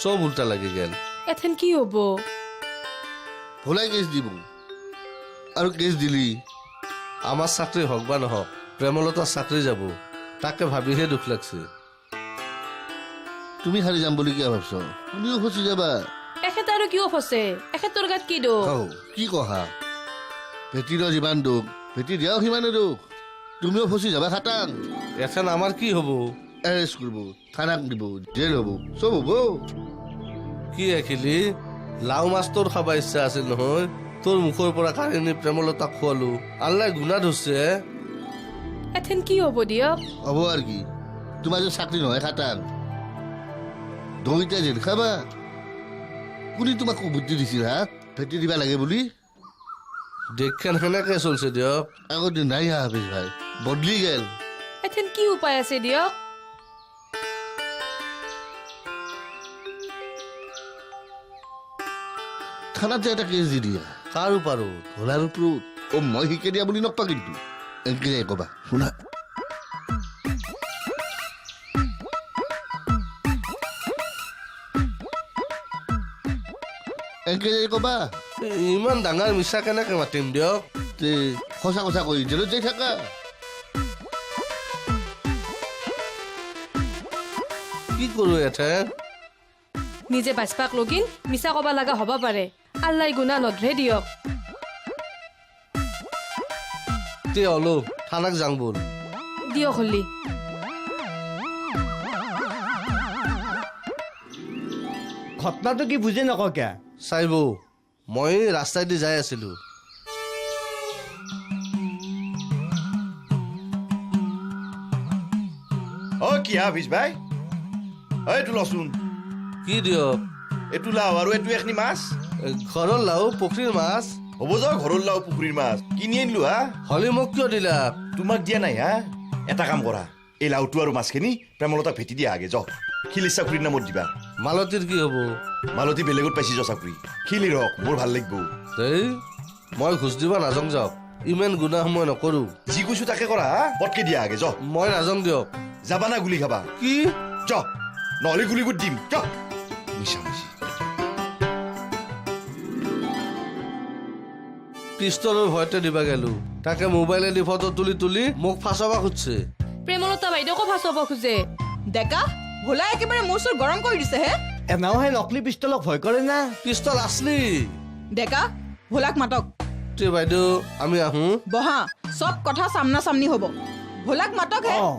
সব উল্টা লাগি গেল এথেন কি হব ভোলাই কেছ দিব আৰু কেছ দিলি আমাৰ চাকৰি হোক বা নহক প্ৰেমলতাৰ চাকৰি যাব তাকে ভাবিহে দুখ লাগছে তুমি হাৰি যাম বুলি কিয় ভাবছ তুমিও ফচি যাবা এখেত আৰু কিয় ফচে এখেতৰ গাত কি দোষ কি কহা ভেটিৰ যিমান দুখ ভেটি দিয়াও সিমানে দুখ তুমিও ফচি যাবা খাটাং এখন আমার কি হব এৰেষ্ট কৰিব থানাক দিব জেল হ'ব চব হ'ব কি এখিলি লাও মাছ তোর খাবা ইচ্ছা আছিল নহয় তোর মুখৰ পৰা কাঢ়ি নি প্ৰেমলতাক খোৱালো আল্লাহ গুণা ধৰছে এথেন কি হব দিয়ক হ'ব আৰু কি তোমাৰ যে চাকৰি নহয় খাটাং দৈতা জেল খাবা কোনে তোমাক বুদ্ধি দিছিল হা ভেটি দিবা লাগে বুলি দেশখান সেনেকে চলছে দিয়ক আগতে নাই হা হাফিজ ভাই বদলি গেল এথেন কি উপায় আছে দিয়ক থানাতে এটা কেছ দি দিয়া কাৰ পাৰো ভোলাৰ ওপৰত মই শিকাই দিয়া বুলি নকবা কিন্তু এনেকে যাই কবা শুনা এনেকে যাই কবা ইমান ডাঙৰ মিছা কেনেকে মাতিম দিয়ক তে সঁচা কথা কৈ জেলত যাই থাকা কি কৰো এথেন নিজে বাচপাক লগিন মিছা কবা লগা হব পাৰে আল্লাই গুণা নধৰে দিয়ক তে হলো থানাক যাং বল দিয়ক হলি ঘটনাটো কি বুজি নকওঁ কিয়া চাইব মই ৰাস্তাইদি যাই আছিলো কি হাফিজ ভাই এইটো লচোন কি দিয়ক এইটো লাও আৰু এইটো এখনি মাছ ঘৰৰ লাও পুখুৰীৰ মাছ হ'ব যাও ঘৰৰ লাও পুখুৰীৰ মাছ কিনি আনিলো হা হলি মোক কিয় দিলা তোমাক দিয়া নাই হা এটা কাম কৰা এই লাওটো আৰু মাছখিনি প্ৰেমলতাক ভেটি দিয়া আগে যাওক খিলিৰ চাকৰিৰ নামত দিবা মালতীৰ কি হব মালতী বেলেগত পাইছি যোৱা চাকৰি খিলি ৰক মোৰ ভাল লাগিব এই মই ঘোষ দিবা নাযাওঁ যাওক ইমান গুণা সময় নকৰো যি কৈছো তাকে কৰা হা পটকে দিয়া আগে যাওক মই নাযাওঁ দিয়ক যাবা না গুলি খাবা কি যাওক নহ'লে গুলি গুট দিম যাওক মিছা মিছি পিষ্টলৰ ভয়তে দিবা গেলো তাকে মোবাইলেদি ফটো তুলি তুলি মোক ফাঁচাবা খুজিছে প্ৰেমলতা বাইদেউকো ফাঁচাব খোজে ডেকা ভোলাই একেবাৰে মোৰ চোৰ গৰম কৰি দিছে হে এনাও সেই নকলি পিষ্টলক ভয় কৰে না পিষ্টল আছলি ডেকা ভোলাক মাতক তে বাইদেউ আমি আহো বহা চব কথা সামনা সামনি হ'ব ভোলাক মাতক হে অ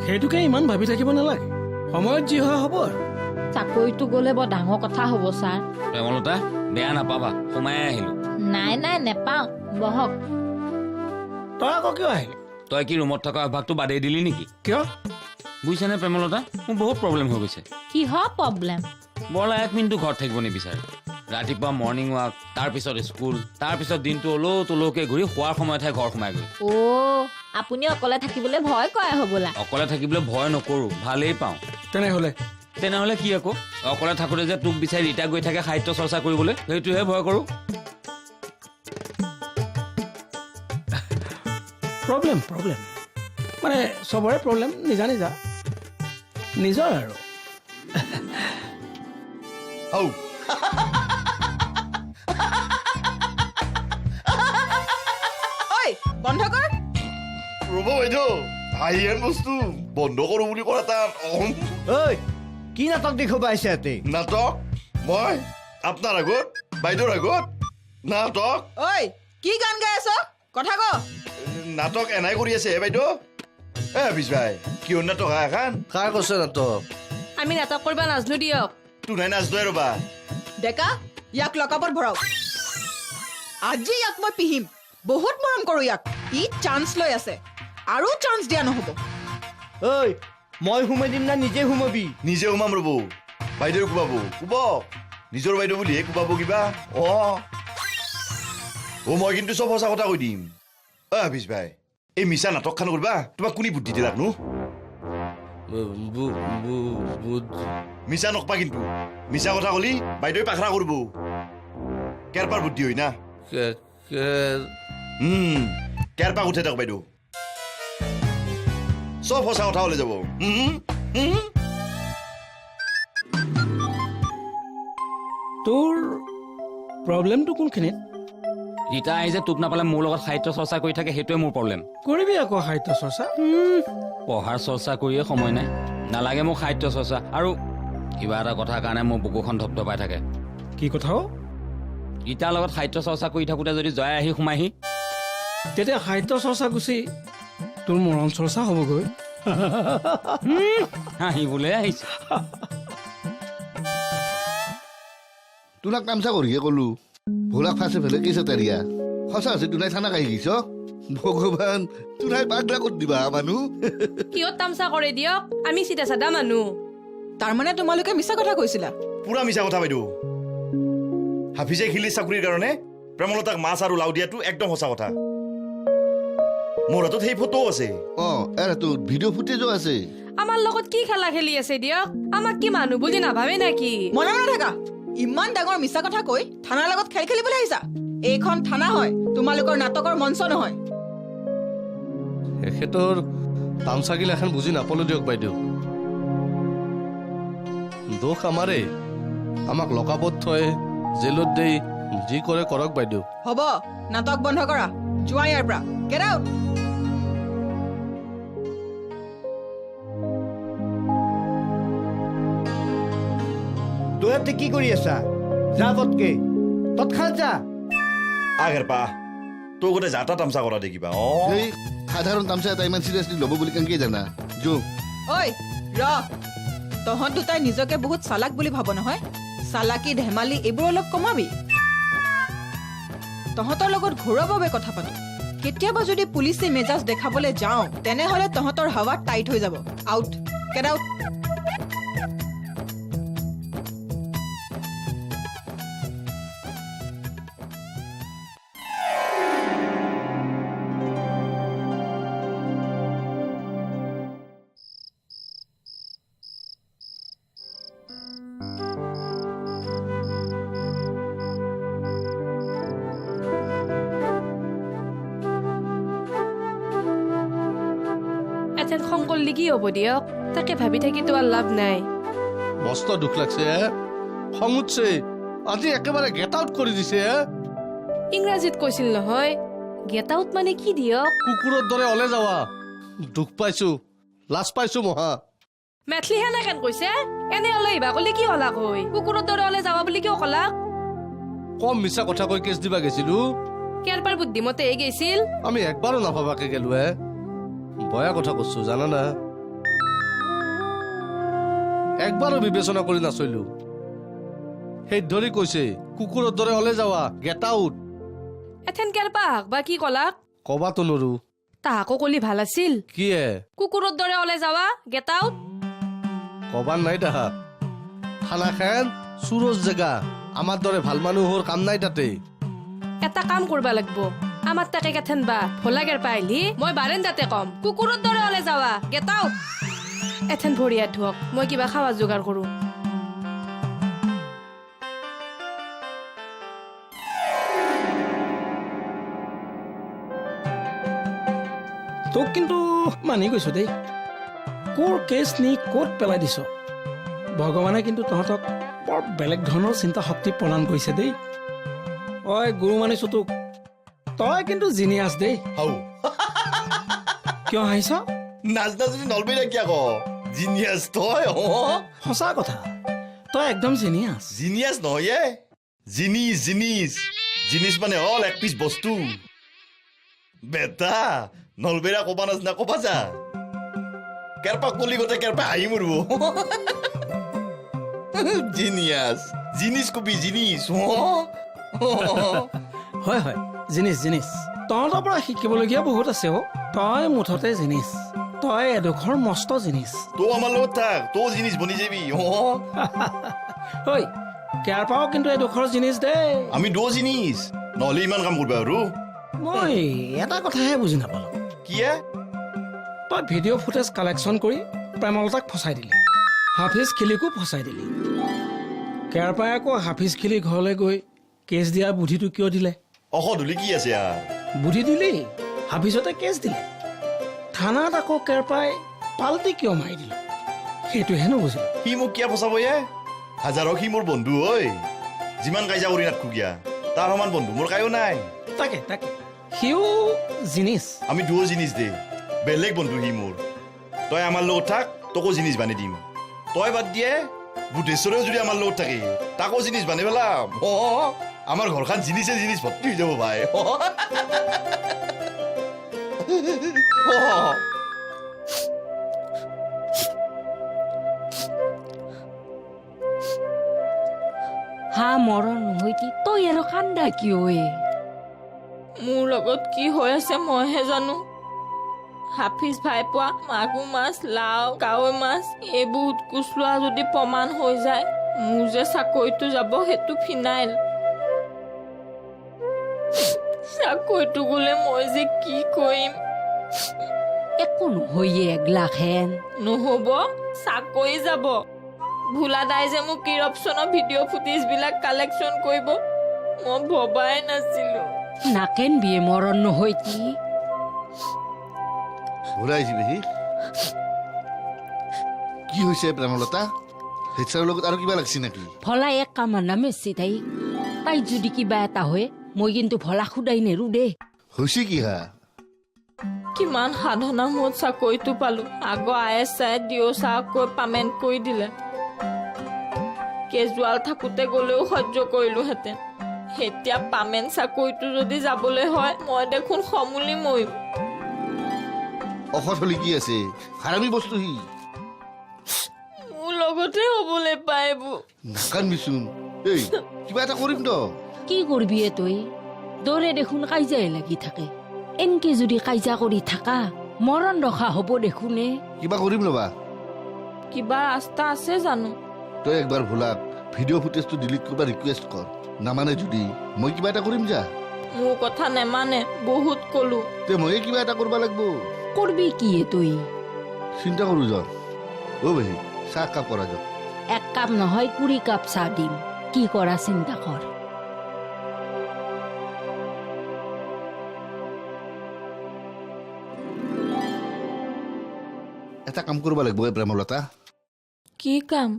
সেইটোকে ইমান ভাবি থাকিব নালাগে সময়ত যি হয় হ'ব আৰু চাকৰিটো গ'লে বৰ ডাঙৰ কথা হ'ব ছাৰ প্ৰেমলতা বেয়া নাপাবা সোমাই আহিলো নাই নাই নেপাওঁ বহক তই আকৌ কিয় আহিলি তই কি ৰুমত থকা অভ্যাসটো বাদেই দিলি নেকি কিয় বুজিছানে প্ৰেমলতা মোৰ বহুত প্ৰব্লেম হৈ গৈছে কিহৰ প্ৰব্লেম বৰলা 1 মিনিটো ঘৰত থাকিব নিবিচাৰে ৰাতিপুৱা মৰ্ণিং ৱাক তাৰপিছত স্কুল তাৰপিছত দিনটো অলৌ তলৌকে ঘূৰি শোৱাৰ সময়তহে ঘৰ সোমাই গৈ অ' আপুনি অকলে থাকিবলৈ ভয় কৰে হ'বলা অকলে থাকিবলৈ ভয় নকৰো ভালেই পাওঁ তেনেহ'লে কি আকৌ অকলে থাকোঁতে যে তোক বিচাৰি ৰীতা গৈ থাকে সাহিত্য চৰ্চা কৰিবলৈ সেইটোহে ভয় কৰোঁ প্ৰব্লেম মানে চবৰে প্ৰব্লেম নিজা নিজা নিজৰ আৰু হৌ ঐ বন্ধ কৰ ৰ'ব বাইদেউ হাঁহিয়ান বস্তু বন্ধ কৰোঁ বুলি কৰা তাৰ ঐ কি নাটক দেখুৱাব আহিছে ইয়াতে নাটক মই আপোনাৰ আগত বাইদেউৰ আগত নাটক ঐ কি গান গাই আছ কথা ক নাটক এনাই কৰি আছে হে বাইদেউ হাফিজ ভাই কিহৰ নাটক হা এখন কাৰ কৈছে নাটক আমি নাটক কৰিব নাজনো দিয়ক তোনাই নাচদোৱে ৰ'বা ডেকা ইয়াক লকাপত ভৰাওক আজি ইয়াক মই পিহিম বহুত মৰম কৰো ইয়াক ই চান্স লৈ আছে আৰু চান্স দিয়া নহ'ব ঐ মই সোমাই দিম না নিজে সোমাবি নিজে সোমাম ৰ'ব বাইদেউ কোবাব কোব নিজৰ বাইদেউ বুলিহে কোবাব কিবা মই কিন্তু চব সঁচা কথা কৈ দিম হাফিজ ভাই এই মিছা নাটকখন কৰিবা তোমাক কোনে বুদ্ধি দিলাকনো মিছা নকবা কিন্তু মিছা কথা কলি বাইদেউ পাখৰা কৰিব কেৰপাৰ বুদ্ধি হয় না কেৰপাক উঠাই থাকক বাইদেউ চব সঁচা কথা ওলাই যাব তোৰ প্ৰব্লেমটো কোনখিনিত ৰীতা আহি যে তোক নাপালে মোৰ লগত সাহিত্য চৰ্চা কৰি থাকে সেইটোৱে মোৰ প্ৰব্লেম কৰিবি আকৌ সাহিত্য চৰ্চা পঢ়াৰ চৰ্চা কৰিয়ে সময় নাই নালাগে মোক সাহিত্য চৰ্চা আৰু কিবা এটা কথাৰ কাৰণে মোৰ বুকুখন ধপধপাই থাকে কি কথা অ? ৰীতাৰ লগত সাহিত্য চৰ্চা কৰি থাকোঁতে যদি জয় আহি সোমাইহি তেতিয়া সাহিত্য চৰ্চা গুচি তোৰ মৰণ চৰ্চা হ'বগৈ হাঁহিবলৈ আহিছে তোলাক তামচা কৰিহে ক'লো ভোলাক ফাঁচে ফেলে কেছে তেৰিয়া সঁচা আছে তোনাই থানা কাহি গৈছ ভগৱান তোনাই পাগলা ক'ত দিবা মানুহ কিয়ত তামচা কৰে দিয়ক আমি চিধা চাদা মানুহ তাৰমানে তোমালোকে মিছা কথা কৈছিলা পুৰা মিছা কথা বাইদেউ হাফিজে খিলি চাকৰিৰ কাৰণে প্ৰেমলতাক মাছ আৰু লাও দিয়াটো একদম সঁচা কথা মোৰ হাতত সেই ফটোও আছে এৰা তোৰ ভিডিঅ' ফুটেজো আছে আমাৰ লগত কি খেলা খেলি আছে দিয়ক আমাক কি মানুহ বুলি নাভাবে নেকি মনে মনে থাকা ইমান ডাঙৰ মিছা কথা কৈ থানাৰ লগত খেল খেলিবলৈ আহিছা এইখন থানা হয় তোমালোকৰ নাটকৰ মঞ্চ নহয় এখেতৰ তামচাগিল এখন বুজি নাপালো দিয়ক বাইদেউ দোষ আমাৰে আমাক লকাপত থৈ জেলত দেই যি কৰে কৰক বাইদেউ হ'ব নাটক বন্ধ কৰা যোৱা ইয়াৰ পৰা গেট আউট তহঁতে কি কৰি আছা যা পতকে তৎক্ষণাত যা আগেৰ পা তই গোটেই যাতা তামচা কৰা দেখিবা এই সাধাৰণ তামচা এটা ইমান চিৰিয়াছলি ল'ব বুলি কেনেকৈ জানা যো ঐ ৰ তহঁত দুটাই নিজকে বহুত চালাক বুলি ভাব নহয় চালাকি ধেমালি এইবোৰ অলপ কমাবি তহঁতৰ লগত ঘৰুৱাভাৱে কথা পাতো কেতিয়াবা যদি পুলিচে মেজাজ দেখাবলৈ যাওঁ তেনেহলে তহঁতৰ হাৱা টাইট হৈ যাব আউট গেট আউট এথেন খং কৰিলে কি হ'ব দিয়ক তাকে ভাবি থাকি তোমাৰ লাভ নাই মস্ত দুখ লাগছে খং উঠছে আজি একেবাৰে গেট আউট কৰি দিছে ইংৰাজীত কৈছিল নহয় গেট আউট মানে কি দিয়ক কুকুৰৰ দৰে অলে যাৱা দুখ পাইছো লাজ পাইছো মহা মেথলিহে না কেন কৈছে এনে ওলাই আহিবা ক'লে কি হলাক হৈ কুকুৰৰ দৰে ওলাই যাবা বুলি কিয় ক'লাক কম মিছা কথা কৈ কেছ দিবা গেছিলো কেৰপাৰ বুদ্ধিমতে গৈছিল আমি একবাৰো নাভাবাকে গেলো বয়া কথা কৈছো জানা না একবাৰো বিবেচনা কৰি নাচইলো সেই ধৰি কৈছে কুকুৰৰ দৰে ওলাই যাৱা গেট আউট এথেন কেৰপা হাক বা কি ক'লাক কবাতো নৰো তাহাকো কলি ভাল আছিল কি কুকুৰৰ দৰে ওলাই যাৱা গেট আউট কবাৰ নাই তাহা থানা খান চুৰজ জেগা আমাৰ দৰে ভাল মানুহৰ কাম নাই তাতে এটা কাম কৰবা লাগব আমাৰ তাকে কেথেন বা ভোলা কেৰপা আহিলি মই বাৰেণ্ডাতে কম কুকুৰৰ দৰে ওলাই যাৱা গেট আউট এথেন ভৰিয়াত ধুৱক মই কিবা খাৱা যোগাৰ কৰো তোক কিন্তু মানি গৈছো দেই ক'ৰ কেছ নি ক'ত পেলাই দিছ ভগৱানে কিন্তু তহঁতক বৰ বেলেগ ধৰণৰ চিন্তা শক্তি প্ৰদান কৰিছে দেই ঐ গুৰু মানিছো তোক তই কিন্তু জিনিয়াছ দেই হাও কিয় হাঁহিছ নাচনা যদি নলবেই কিয় ক জিনিয়াছ তই সঁচা কথা তই একদম জিনিয়াছ জিনিয়াছ নহয় জিনিছ জিনিছ জিনিছ মানে হল এক পিচ বস্তু বেটা নলবেৰা কবা নাচনা কবা যা কেৰপা কলি গোটে কেৰপা হাঁহি মৰিব জিনিয়াছ জিনিছ কবি জিনিছ হয় হয় জিনিছ জিনিছ তহঁতৰ পৰা শিকিবলগীয়া বহুত আছে অ তই মুঠতে জিনিছ তই এডোখৰ মস্ত জিনিছ তো আমাৰ লগত থাক তো জিনিছ বনি যাবি ঐ কেৰপাও কিন্তু এডোখৰ জিনিছ দেই আমি দো জিনিছ নহ'লে ইমান কাম কৰিবা আৰু মই এটা কথাহে বুজি নাপালো কিয়ে তই ভিডিঅ' ফুটেজ কালেকশ্যন কৰি প্ৰেমলতাক ফচাই দিলি হাফিজ খিলিকো ফচাই দিলি কেৰপাই আকৌ হাফিজ খিলি ঘৰলৈ গৈ কেছ দিয়াৰ বুদ্ধিটো কিয় দিলে অসধুলি কি আছে বুদ্ধি দিলি হাফিজতে কেছ দিলে থানাত আকৌ কেৰ পাই পাল্টি কিয় মাৰি দিলে সেইটোহে নুবুজিলোঁ। সি মোক কিয় ফচাব এ? হাজাৰক সি মোৰ বন্ধু ঐ। যিমান কাজিয়া কৰি নাথাকো কিয়া, তাৰ সমান বন্ধু মোৰ কায়ো নাই। তাকে তাকে সিও জিনিছ। আমি দুয়ো জিনিছ দে, বেলেগ বন্ধু সি মোৰ। তই আমাৰ লগত থাক, তোকো জিনিছ বানি দিম। তই বাদ দিয়ে বুধেশ্বৰেও যদি আমাৰ লগত থাকে, তাকো জিনিছ বানি পেলাম। আমাৰ ঘৰখন জিনিছে জিনিছ ভৰ্তি হৈ যাব ভাই। হা মৰণ নহৈতি তই আৰু কান্দা কিয় এ? মোৰ লগত কি হৈ আছে মইহে জানো। হাফিজ ভাই পোৱা মাগুৰ মাছ, লাও, কাৱৈ মাছ এইবোৰ উৎকোচ লোৱা যদি প্ৰমাণ হৈ যায়, মোৰ যে চাকৰিটো যাব সেইটো ফিনাইল। চাকৰিটো গ'লে মই যে কি কৰিম? একো নহয়ে এগলাখেন। নহ'ব, চাকৰি যাব। ভোলা দাই যে মোক ইৰপশ্যনৰ ভিডিঅ' ফুটেজবিলাক কালেকশ্যন কৰিব, মই ভবাই নাছিলো। নাকেন বিয়ে মৰণ নহৈতি। ঘূৰাইছি পেহী কি হৈছে প্ৰেমলতা? হেডছাৰৰ লগত আৰু কিবা লাগছি নেকি? ভলা এক কামৰ নাম এচি তাই যদি কিবা এটা হয় মই কিন্তু ভলা খুদাই নেৰো দে। হৈছে কি হা? কিমান সাধনাৰ মূৰত চাকৰিটো পালো। আগৰ ISI DOSA কৈ পামেণ্ট কৰি দিলে। কেজুৱাল থাকোঁতে গ'লেও সহ্য কৰিলোহেঁতেন। এতিয়া পামেণ্ট চাকৰিটো যদি যাবলৈ হয়, মই দেখোন সমূলি মৰিম। অসৎ হলি কি আছে? হাৰামী বস্তু সি। মোৰ লগতে হ'বলৈ পাইব। নাকান্দিচোন। এই কিবা এটা কৰিম তো। কি কৰবি এ তই? দৰে দেখোন কাইজাই লাগি থাকে। এনকে যদি কাইজা কৰি থাকা মৰণ ৰখা হ'ব দেখোনে। কিবা কৰিম ৰবা। কিবা ৰাস্তা আছে জানো? তই একবাৰ ভোলাক ভিডিঅ' ফুটেজটো ডিলিট কৰিব ৰিকুৱেষ্ট কৰ। নামানে যদি মই কিবা এটা কৰিম যা। মোৰ কথা নেমানে, বহুত কলো। তে ময়ে কিবা এটা কৰিব লাগিব। কৰবি কি এ তই? চিন্তা কৰো যাওঁ। অ পেহী চাহ কাপ কৰা যাওঁ। এক কাপ নহয় 20 কাপ চাহ দিম। কি কৰা চিন্তা কৰ। এটা কাম কৰিব লাগিব এই প্ৰেমলতা। কি কাম?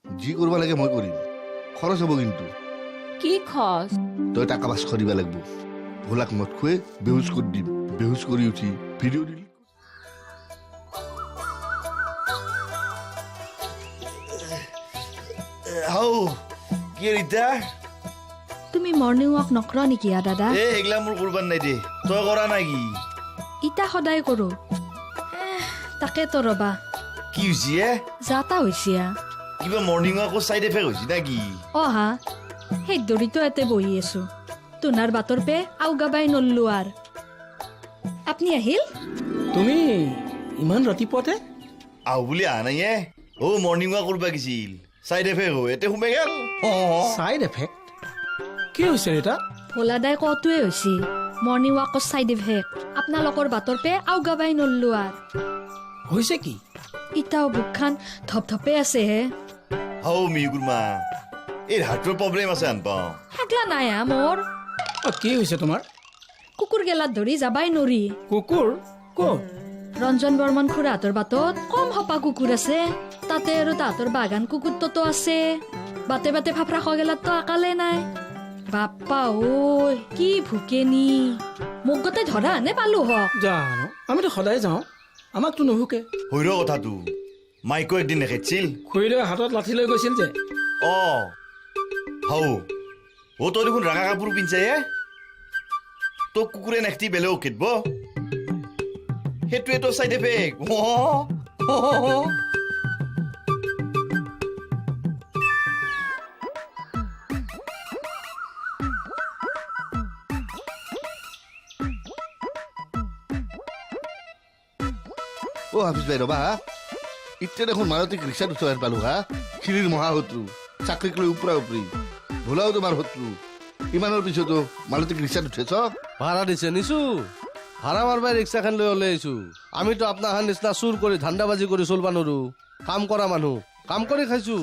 যি কৰিব লাগে মই কৰিম, খৰচ হ'ব কিন্তু। কি খৰচ? তই টাকা 500 দিব লাগিব। ভোলাক মদ খুৱাই বেহুচ কৰি দিম। বেহুচ কৰি উঠি ভিডিঅ' দিলি। কি ৰীতা? তুমি মৰ্ণিং ৱাক নকৰ নেকি দাদা? এই সেইগিলা মোৰ কৰবাৰ নাই দে। তই কৰা নাই কি? ইটা সদায় কৰোঁ। তাকেতো ৰবা, কি হৈছে? যা তা হৈছে। কিবা মৰ্ণিং ৱাকৰ চাইড এফেক্ট হৈছে নেকি? হা সেই দৰিতো ইয়াতে বহি আছো। তোনাৰ বাটৰ পে আউগাবাই নল্লো আৰ। আপুনি আহিল? তুমি ইমান ৰাতিপুৱাতে? আহো বুলি অহা নাই এ। মৰ্ণিং ৱাক কৰিব গৈছিল, চাইড এফেক্ট হৈ এতে সোমাই গেল। চাইড এফেক্ট কি হৈছে ৰীতা? ভোলাদাই কটোৱে হৈছে মৰ্ণিং ৱাকৰ চাইড ইফেক্ট। আপোনালোকৰ বাটৰ পে আউগাবাই নল্লো আৰ। হৈছে কি? ইটাও বুকখান ধপধপে আছে হে। মিগুৰমা, এই হাৰ্টৰ প্ৰব্লেম আছে আন পাওঁ। হাগলা নাই মোৰ। কি হৈছে তোমাৰ? কুকুৰ গেলাত ধৰি যাবাই নৰি। কুকুৰ ক'ত? ৰঞ্জন বৰ্মন খুৰাহঁতৰ বাটত কম হপা কুকুৰ আছে। তাতে আৰু তাহাঁতৰ বাগান কুকুৰটোতো আছে। বাটে বাটে ফাফৰা খোৱা গেলাততো আকালে নাই। বাপ্পা ঐ কি ভুকেনি। মোক গোটেই ধৰা আনে পালো হক। জানো আমিতো সদায় যাওঁ, আমাকতো নুভুকে। হৈৰ কথাটো মাইকো একদিন দেখাইছিল। খুৰীলৈ হাতত লাঠি লৈ গৈছিল যে। তই দেখোন ৰঙা কাপোৰ পিন্ধছে হে। তোক কুকুৰে নেখটি বেলেগ খেদব, সেইটোৱে তোৰ চাইড এফেক্ট। হাফিজ ভাই ৰবা হা। এতিয়া দেখোন মাৰুতিক ৰিক্সাত উঠাই পালো হা। খিৰিৰ মহাশত্ৰু, চাকৰিক লৈ উপৰা উপৰি। ভোলাও তোমাৰ শত্ৰু। ইমানৰ পিছতো মাৰুতিক ৰিক্সাত উঠেছ। ভাড়া দিছে নিছো। ভাড়া মাৰবাই ৰিক্সাখন লৈ ওলাই আহিছো। আমিতো আপনাৰ নিচিনা চুৰ কৰি ধান্দাবাজি কৰি চলবা নৰো। কাম কৰা মানুহ, কাম কৰি খাইছো।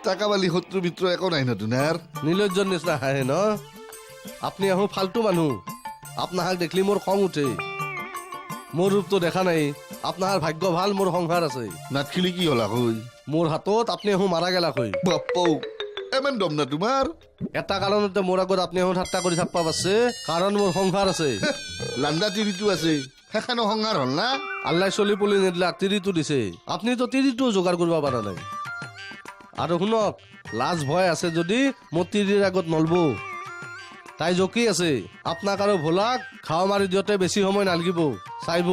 টাকা বালি শত্ৰু মিত্ৰ একো নাই ন তোমাৰ। নীলজ্জৰ নিচিনা হাঁহে ন। আপুনি আহো ফাল্টু মানুহ। আপনাহাক দেখলি মোৰ খং উঠে মোৰ ৰূপটো দেখা নাই আপনাৰ ভাগ্য ভাল মোৰ সংসাৰ আছে নাটখিলি কি হলা কই মোৰ হাতত আপুনি এহো মাৰা গেলা কৈ বাপ্পাও এমন দম না তোমাৰ এটা কাৰণতে মোৰ আগত আপুনি এহো ঠাট্টা কৰি থাকবা পাৰছে কাৰণ মোৰ সংসাৰ আছে লান্দা তিৰিটো আছে সেইখানো সংসাৰ হল না আল্লাহ চলি পুলি নিদিলা তিৰিটো দিছে আপুনিতো তিৰিটো যোগাৰ কৰিব পৰা নাই আৰু শুনক লাজ ভয় আছে যদি মোৰ তিৰিৰ আগত নলবো তাই জকি আছে আপোনাক আৰু ভোলাক খাও মাৰি দিওঁতে বেছি সময় নালাগিব চাইব